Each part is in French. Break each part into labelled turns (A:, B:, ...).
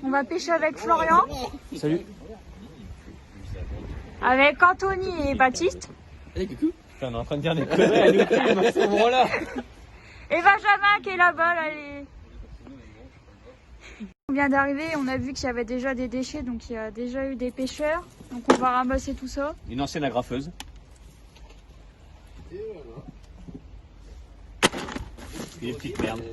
A: On va pêcher avec Florian.
B: Salut.
A: Avec Anthony et Baptiste.
B: Hey, coucou. On est en train de dire des conneries à ce moment-là.
A: Et Benjamin qui est là-bas. Là, On vient d'arriver, on a vu qu'il y avait déjà des déchets, donc il y a déjà eu des pêcheurs. Donc on va ramasser tout ça.
B: Une ancienne agrafeuse. Et des petites merdes.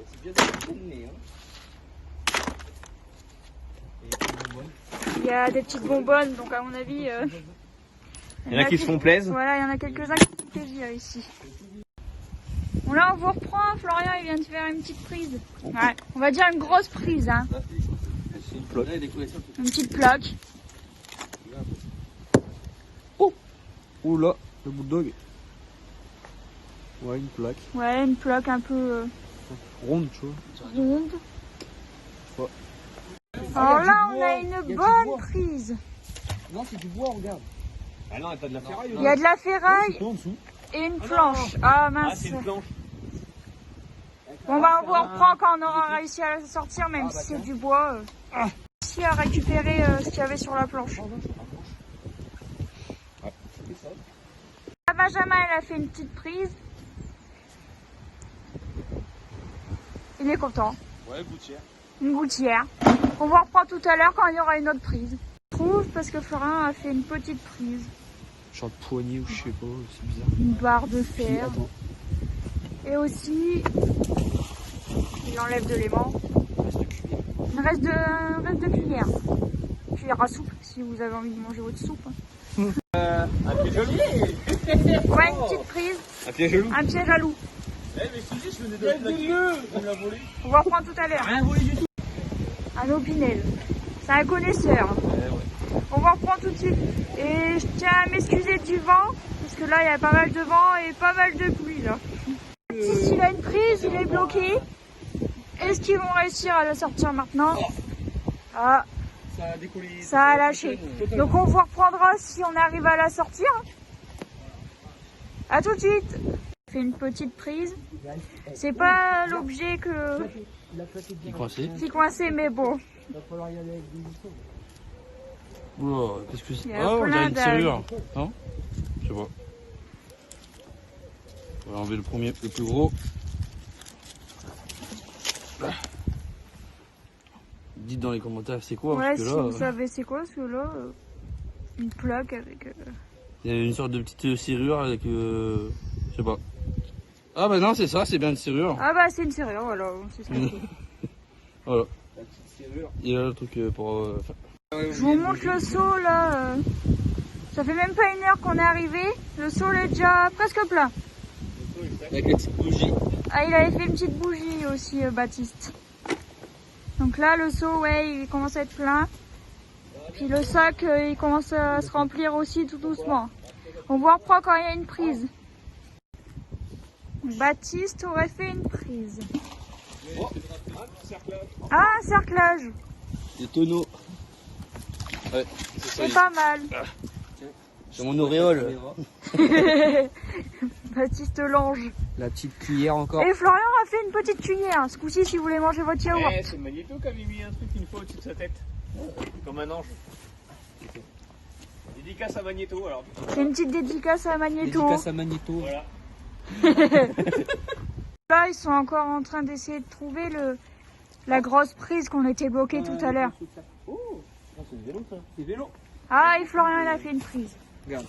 A: Il y a des petites bonbonnes, donc à mon avis...
B: Il y en a qui se font plaisir.
A: Voilà, il y en a quelques-uns qui font plaisir ici. Bon là on vous reprend, Florian il vient de faire une petite prise. Ouais, on va dire une grosse prise, hein. Une petite plaque.
B: Oh. Oula, le bulldog. Ouais, une plaque.
A: Ouais, une plaque un peu
B: Ronde, tu vois.
A: ronde.
B: Ouais.
A: Alors là on a une bonne prise.
C: Non, c'est du bois, regarde.
B: Ah non, t'as de la ferraille.
A: Il y a de la ferraille
C: En dessous.
A: et une planche. Ah
B: Ah,
A: mince.
B: c'est une planche.
A: Bon bah on vous reprend quand on aura réussi à la sortir, même si c'est du bois. Ici à récupérer ce qu'il y avait sur la planche. Ah, Benjamin il a fait une petite prise. Il est content.
B: Ouais, gouttière.
A: Une gouttière. On vous reprend tout à l'heure quand il y aura une autre prise. Je trouve parce que Florian a fait une petite prise.
C: Genre de poignée ou je sais pas, c'est bizarre.
A: Une barre de fer.
C: Attends.
A: Et aussi, il enlève de l'aimant. Un reste de cuillère. Cuillère à soupe si vous avez envie de manger votre soupe.
B: Un pied jaloux.
A: Ouais, une petite prise.
B: Un pied jaloux.
A: Un pied jaloux.
B: Eh, mais je te dis, je venais de le plaquer. On me l'a volé.
A: On va reprendre tout à l'heure.
B: Rien volé du tout.
A: Un opinel. C'est un connaisseur. On va reprendre tout de suite. Et je tiens à m'excuser du vent, parce que là il y a pas mal de vent et pas mal de pluie là. S'il a une prise, il est bloqué. Est-ce qu'ils vont réussir à la sortir maintenant? Ah,
C: Ça a décollé.
A: ça a lâché. Donc on vous reprendra si on arrive à la sortir. À tout de suite. On fait une petite prise. C'est pas l'objet que
B: Il est coincé.
A: qui coincé, mais bon.
C: Il va falloir y aller avec des boutons.
B: Oula, qu'est-ce que c'est?
A: Il y a
B: Ah, on
A: plein
B: dirait une
A: d'algues.
B: serrure. Non? Je sais pas. On va enlever le premier, le plus gros. Dites dans les commentaires c'est quoi,
A: Ouais,
B: parce
A: si
B: que là,
A: vous savez c'est quoi, parce que là, une plaque avec...
B: il y a une sorte de petite serrure avec, je sais pas. Ah bah non, c'est ça, c'est bien une serrure.
A: Ah bah c'est une serrure, voilà, c'est ça.
B: Voilà.
C: La petite serrure.
B: Il y a le truc pour...
A: Je vous montre le seau là. Ça fait même pas une heure qu'on est arrivé. Le seau est déjà presque plein.
B: avec les petites bougies.
A: Ah, il avait fait une petite bougie aussi, Baptiste. Donc là, le seau, ouais, il commence à être plein. Puis le sac, il commence à se remplir aussi tout doucement. On vous reprend quand il y a une prise. Baptiste aurait fait une prise. Ah, un cerclage.
B: Des tonneaux. Ouais, c'est ça.
A: C'est pas mal.
B: C'est mon auréole.
A: Baptiste Lange.
C: La petite cuillère encore.
A: Et Florian a fait une petite cuillère. Ce coup-ci, si vous voulez manger votre yaourt.
B: Eh, c'est Magneto qui avait mis un truc une fois au-dessus de sa tête. Comme un ange. Dédicace à Magneto alors.
A: C'est une petite dédicace à Magneto.
C: Dédicace à Magneto.
B: Voilà.
A: Là, ils sont encore en train d'essayer de trouver la grosse prise qu'on était bloquée tout à l'heure.
C: Oh, c'est le vélo ça. C'est le vélo.
A: Ah, et Florian, il a fait une prise.
C: Regarde.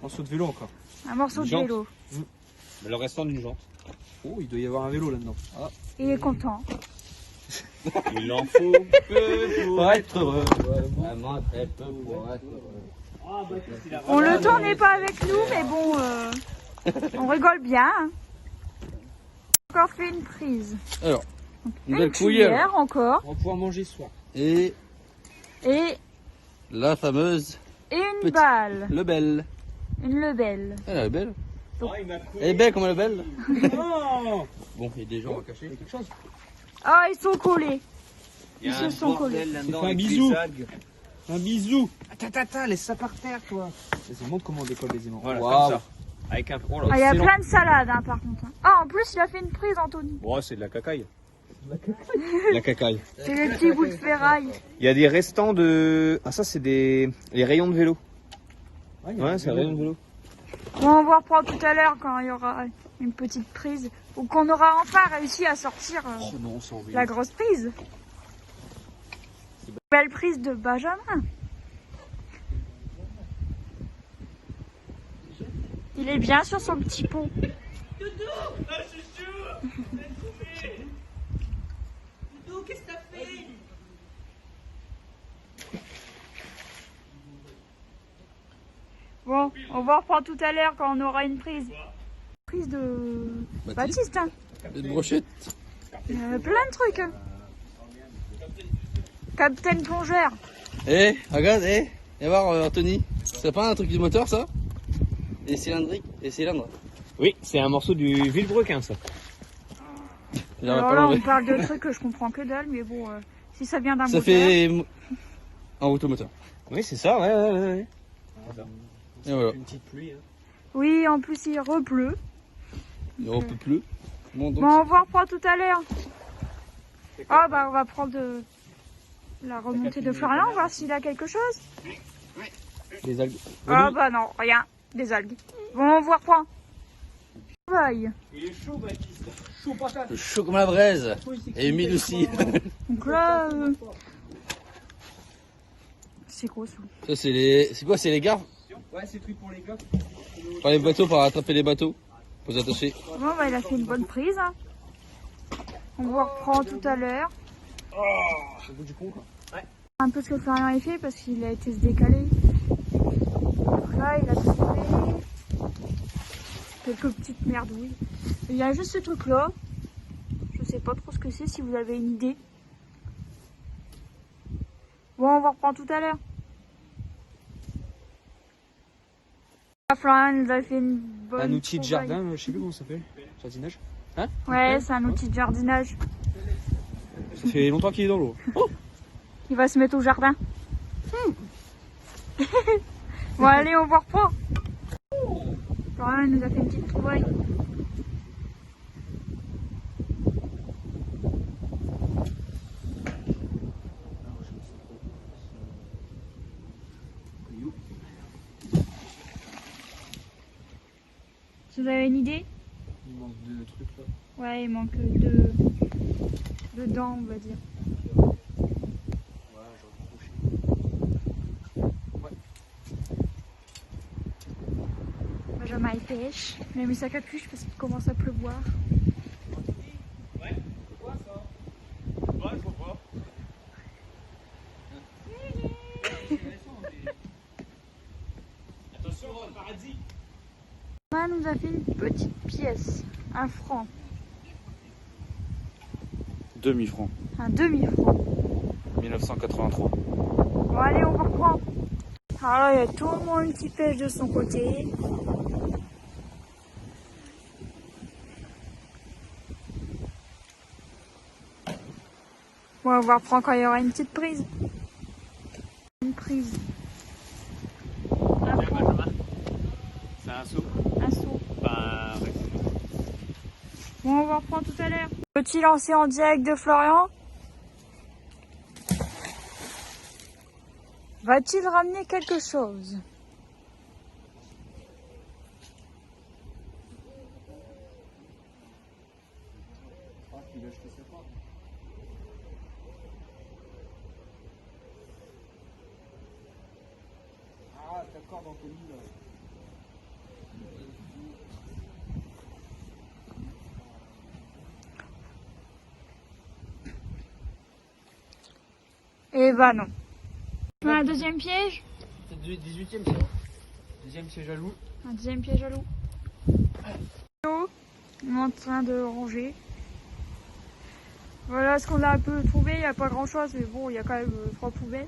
C: En saut de vélo encore.
A: Un morceau de
B: Jante.
A: vélo.
B: Le restant d'une jante.
C: Oh, il doit y avoir un vélo là-dedans. Ah.
A: Il est content.
B: Il en faut peu pour être heureux. Vraiment très peu pour être heureux.
A: Bon, le temps n'est pas avec nous, mais bon, on rigole bien. Hein. Encore fait une prise.
B: Alors,
A: Une cuillère encore.
C: On va pouvoir manger ce soir.
B: Et
A: Et
B: la fameuse
A: une
B: Petite.
A: balle.
B: lebelle.
A: Une lebelle.
B: Elle est belle. Elle est belle comme elle est belle.
C: Oh,
B: Bon, il y a des gens à cacher.
C: quelque chose.
A: Ah, ils sont collés.
B: Il y a
A: Ils se sont collés.
B: là-dedans
C: un
B: avec
C: bisou.
B: des algues.
C: Un bisou. Attends, laisse ça par terre, toi. Vas-y, montre comment on décolle les aimants.
B: Voilà,
C: Waouh.
B: comme ça. Avec un... Oh là,
A: Ah, il y a
B: excellent.
A: plein de salades, hein, par contre. Ah, en plus, il a fait une prise, Anthony.
B: Bon, c'est de la cacaille.
C: La cacaille.
A: C'est les petits bouts de ferraille.
C: Il y a des restants de... Ah ça c'est les rayons de vélo. Ouais, c'est les rayons de vélo.
A: Bon, on va reprendre tout à l'heure quand il y aura une petite prise. Ou qu'on aura enfin réussi à sortir
C: Oh non, c'est embêtant.
A: la grosse prise. Belle prise de Benjamin. Il est bien sur son petit pont.
D: Qu'est-ce que t'as fait?
A: Bon, on va reprendre tout à l'heure quand on aura une prise. Prise de Baptiste, hein.
B: Une brochette.
A: Plein de trucs. Hein. Captain Plongeur.
B: Eh, regarde, viens voir Anthony. C'est pas un truc du moteur ça? Et cylindrique, et cylindres.
C: Oui, c'est un morceau du Villebrequin ça.
A: Alors là, on parle de trucs que je comprends que dalle, mais bon, si ça vient d'un moteur...
B: Ça fait un automoteur.
C: Oui, c'est ça, ouais.
B: Et voilà.
C: Une petite pluie. Hein.
A: Oui, en plus il repleut.
B: Il ne peut plus. Bon, donc,
A: Bon, on va reprendre tout à l'heure. Ah bah on va prendre la remontée de Florian, voir s'il a quelque chose.
C: Des algues.
A: Ah bah non, rien. Des algues. Bon, on va reprendre. Bye.
C: Il est chaud, Baptiste. Chaud patate.
B: chaud comme la braise. Et humide aussi.
A: Donc là... C'est gros sous.
B: Ça c'est les... C'est quoi? C'est les gaffes?
C: Ouais, c'est pris pour les gars.
B: Par les bateaux, pour attraper les bateaux. Pour les attacher.
A: Bon bah il a fait une bonne prise. Hein. On va reprendre tout à l'heure.
C: Au bout du pont, quoi.
A: Un peu ce que Florian a fait parce qu'il a été se décaler. Donc là il a trouvé quelques petites merdouilles. Il y a juste ce truc là. Je sais pas trop ce que c'est, si vous avez une idée. Bon, on va reprendre tout à l'heure. Florian nous a fait une bonne...
C: Un outil de
A: trouvaille.
C: jardin, je sais plus comment ça s'appelle. Jardinage. Hein?
A: Ouais, c'est un outil de jardinage.
C: Ça fait longtemps qu'il est dans l'eau. Oh,
A: Il va se mettre au jardin. Bon, allez, on va reprendre. Florian nous a fait une petite trouvaille. Vous avez une idée?
C: il manque de trucs là.
A: Ouais, il manque de dents, on va dire.
C: Ouais, genre
A: Benjamin il pêche. Il a mis sa capuche parce qu'il commence à pleuvoir.
C: Ouais, c'est quoi ça? Ouais, je vois pas. Attention, paradis.
A: On nous a fait une petite pièce, un franc,
C: Demi-franc.
A: un demi-franc.
C: 1983.
A: Bon allez, on reprend. Alors là, il y a tout le monde qui pêche de son côté. Bon, on va reprendre quand il y aura une petite prise. Une prise. Un franc,
C: C'est un saut.
A: un saut.
C: Bah, ouais.
A: Bon, on va reprendre tout à l'heure. Petit lancer en direct de Florian. Va-t-il ramener quelque chose?
C: Ah, d'accord, d'Anthony là.
A: Eh ben non. Un deuxième piège?
C: C'est 18ème, ça. Deuxième piège à loup.
A: Un deuxième piège à loup. On est en train de ranger. Voilà ce qu'on a un peu trouvé. Il n'y a pas grand chose, mais bon, il y a quand même 3 poubelles.